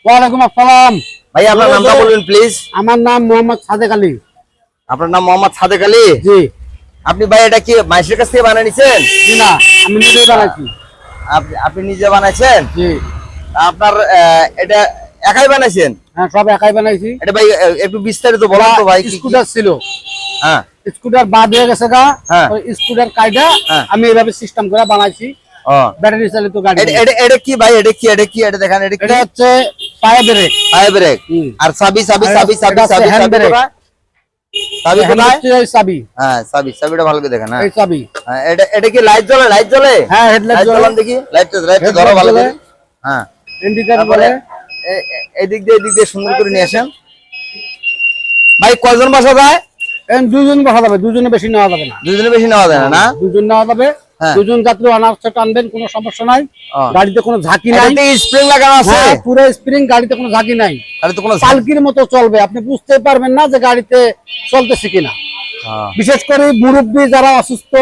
ওয়ালাইকুম আসসালাম। ভাই আপনার নামটা বলবেন প্লিজ। আমার নাম মোহাম্মদ সাদেক আলী। আপনার নাম মোহাম্মদ সাদেক আলী? জি। আপনি ভাই এটা কি মাইশের কাছ থেকে বানিয়ে নিছেন? জি না, আমি নিজেই বানাইছি। আপনি নিজে বানাইছেন? জি। আপনার এটা একাই বানাইছেন? হ্যাঁ, সব একাই বানাইছি। এটা ভাই একটু বিস্তারিত বলুন তো ভাই। স্কুটার ছিল, হ্যাঁ, স্কুটার বাদ হয়ে গেছে গা। হ্যাঁ। স্কুটার কাইটা আমি এইভাবে সিস্টেম করে বানাইছি। ব্যাটারি চালিত গাড়ি। এটা কি ভাই? এটা কি এটা দেখেন। এটা হচ্ছে পায়ে ব্রেক। পায়ে ব্রেক। আর চাবি হ্যান্ড ব্রেক। চাবি কোথায়? চাবি। হ্যাঁ, চাবিটা ভালো করে দেখেন। হ্যাঁ, এই চাবি। এটা কি লাইট জ্বলে? হ্যাঁ, হেডলাইট জ্বলে। দেখি লাইটটা ধরো ভালো করে। হ্যাঁ, ইন্ডিকেটর বলে। এদিক দিয়ে সুন্দর করে নিয়ে আসেন। ভাই কয়জন বসা যায়? দুজন বসা যাবে, দুজনে বেশি নেওয়া যাবে না। দুজনে বেশি নেওয়া যায় না? দুজন নেওয়া যাবে। দুজন যাত্রী অনার্সে টানবেন, কোনো সমস্যা নাই। গাড়িতে কোনো ঝাঁকি নাই। স্প্রিং লাগানো আছে? পুরো স্প্রিং, গাড়িতে কোনো ঝাঁকি নাই। গাড়িতে কোনো পালকির মতো চলবে, আপনি বুঝতে পারবেন না যে গাড়িতে চলতেছে কিনা। বিশেষ করে মুরব্বী যারা অসুস্থ,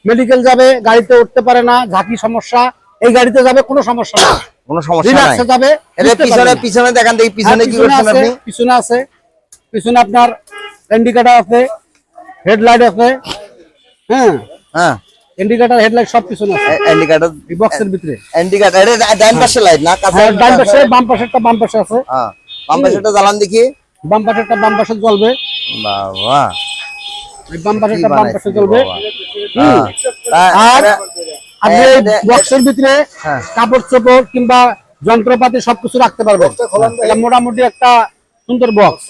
মেডিকেল যাবে, গাড়িতে উঠতে পারে না, ঝাঁকি সমস্যা, এই গাড়িতে যাবে, কোনো সমস্যা নাই। কোনো সমস্যা নাই। যাবে। পিছনে দেখেন দেখি, পিছনে কি করছেন আপনি? পিছনে আছে, পিছনে আপনার ইন্ডিকেটর আছে, হেডলাইট আছে। হ্যাঁ হ্যাঁ, ইন্ডিকেটর হেডলাইট সব পিছনে আছে। ইন্ডিকেটর এই বক্সের ভিতরে। ইন্ডিকেটর এটা ডান পাশে লাইট না? কাছে ডান পাশে, বাম পাশেরটা বাম পাশে আছে। হ্যাঁ, বাম পাশেরটা জ্বালান দেখি। বাম পাশেরটা বাম পাশে জ্বলবে। বাবা, এই বাম পাশেরটা বাম পাশে জ্বলবে। আর আপনি বক্সের ভিতরে কাপড় চোপড় কিংবা যন্ত্রপাতি সবকিছু রাখতে পারবেন। এটা মোটামুটি একটা সুন্দর বক্স।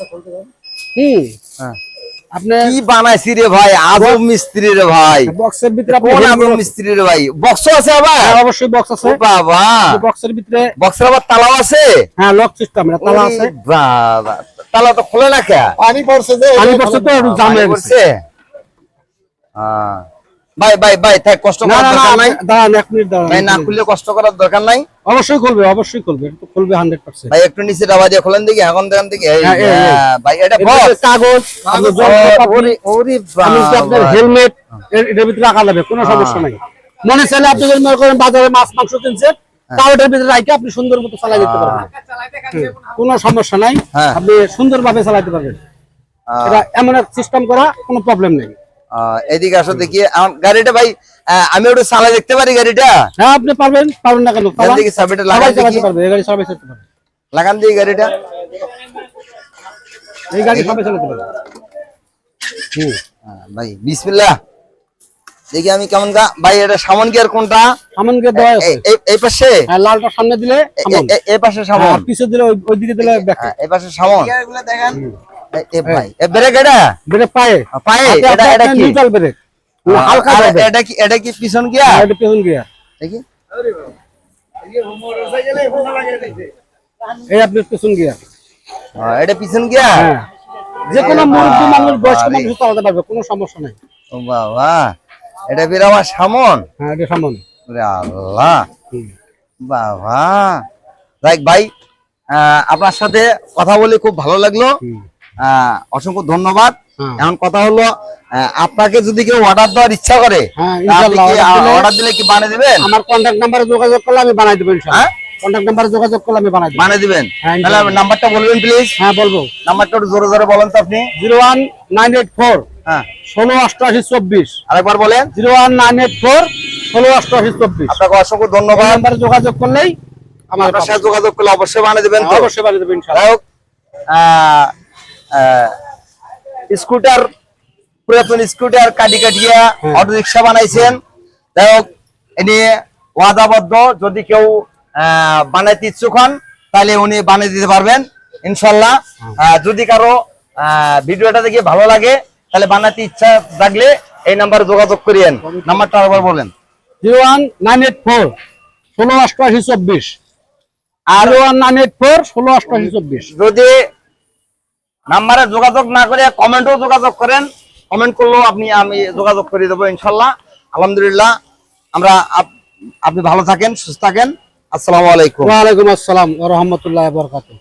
আপনি কি বানাইছি রে ভাই? আজব মিস্ত্রি রে ভাই। বক্সের ভিতরে কোন আজব মিস্ত্রি রে ভাই? বক্সও আছে আবার? হ্যাঁ, অবশ্যই বক্স আছে। বাবা, বক্সের ভিতরে বক্সের আবার তালাও আছে? হ্যাঁ, লক সিস্টেম, এটা তালা আছে। বাবা, তালা তো খোলে না কে? পানি পড়ছে তো একটু জাম হয়ে গেছে। হ্যাঁ ভাই ভাই ভাই, তাই কষ্ট করার দরকার নাই। দাঁড়ান, এক মিনিট দাঁড়ান। ভাই না খুললে কষ্ট করার দরকার নাই। অবশ্যই খুলবে, অবশ্যই খুলবে, একটু খুলবে 100%। ভাই একটু নিচে ডাবা দিয়ে খোলেন দেখি, এখন দেখেন দেখি। ভাই এটা বক্স, কাগজ, ওরে আমি আপনার হেলমেট এর ভিতরে রাখা যাবে, কোনো সমস্যা নাই। মনে চাইলে আপনি যদি মনে করেন বাজারে মাছ মাংস কিনছেন, কাগজের ভিতরে রাখে আপনি সুন্দর মতো চালাই দিতে পারবেন, কোনো সমস্যা নাই। আপনি সুন্দরভাবে চালাতে পারবেন। এটা এমন এক সিস্টেম করা, কোনো প্রবলেম নেই। এদিকে আসো দেখি গাড়িটা। ভাই আমি ওটা চালাই দেখতে পারি গাড়িটা? হ্যাঁ, আপনি পারবেন না কেন? দেখি চাবিটা লাগাই চালাতে পারবে, এই গাড়ি সবাই চালাতে পারবে। লাগান দিই গাড়িটা। এই গাড়ি সবাই চালাতে পারবে। ভাই বিসমিল্লাহ, দেখি আমি কেমন গা। ভাই এটা সামন গিয়ার কোনটা? সামন গিয়ার দেওয়া আছে এই পাশে। হ্যাঁ, লালটা সামনে দিলে সামন, এই পাশে সামন, আর পিছে দিলে ওই দিকে দিলে ব্যাক। এই পাশে সামন। গিয়ারগুলো দেখেন। এই ভাই এই ব্রেক, এটা ব্রেক পায়ে এটা কি? নিউট্রাল ব্রেক, হালকা যাবে। এটা কি পিছন গিয়ার? এটা পিছন গিয়ার। দেখি, এই আপনার পিছন গিয়ার। এটা পিছন গিয়ার। হ্যাঁ, যে কোনো মুরব্বি মানুষ, বয়স্ক মানুষ চালাতে পারবে, কোনো সমস্যা নাই। ও বাবা, এটা বের আমার সামন। হ্যাঁ, এটা সামন। ওরে আল্লাহ, বাবা। ভাই আপনার সাথে কথা বলে খুব ভালো লাগলো, অসংখ্য ধন্যবাদ। এখন কথা হলো, আপনাকে যদি কেউ অর্ডার দেওয়ার ইচ্ছা করে, অর্ডার দিলে কি বানিয়ে দিবেন? আমার কন্টাক্ট নাম্বারে যোগাযোগ করলে আমি বানাই দেব ইনশাআল্লাহ। কন্টাক্ট নাম্বারে যোগাযোগ করলে আমি বানিয়ে দিবেন। তাহলে নাম্বারটা বলবেন প্লিজ। হ্যাঁ, বলবো। নাম্বারটা একটু জোরে জোরে বলেন তো আপনি। 01984 168824। আরেকবার বলেন। 01984 168824। আপনাকে অসংখ্য ধন্যবাদ। নাম্বারে যোগাযোগ করলেই আমার সাথে যোগাযোগ করলে অবশ্যই বানিয়ে দিবেন। অবশ্যই বানিয়ে দেব ইনশাআল্লাহ। স্কুটার, পুরাতন স্কুটার কাটিয়া অটো রিক্সা বানাইছেন। যাই হোক, এ নিয়ে ওয়াদাবদ্ধ, যদি কেউ বানাইতে ইচ্ছুক হন তাহলে উনি বানিয়ে দিতে পারবেন ইনশাল্লাহ। যদি কারো ভিডিওটা দেখে ভালো লাগে তাহলে বানাতে ইচ্ছা থাকলে এই নাম্বারে যোগাযোগ করিয়েন। নাম্বারটা আরেকবার বলেন। 01984 168824। আর 01984 168824। যদি নাম্বারে যোগাযোগ না করে কমেন্টও যোগাযোগ করেন, কমেন্ট করলেও আমি যোগাযোগ করে দেবো ইনশাল্লাহ। আলহামদুলিল্লাহ, আপনি ভালো থাকেন, সুস্থ থাকেন। আসসালামু আলাইকুম। ওয়া আলাইকুম আসসালাম ওয়া রাহমাতুল্লাহি ওয়া বারাকাতুহু।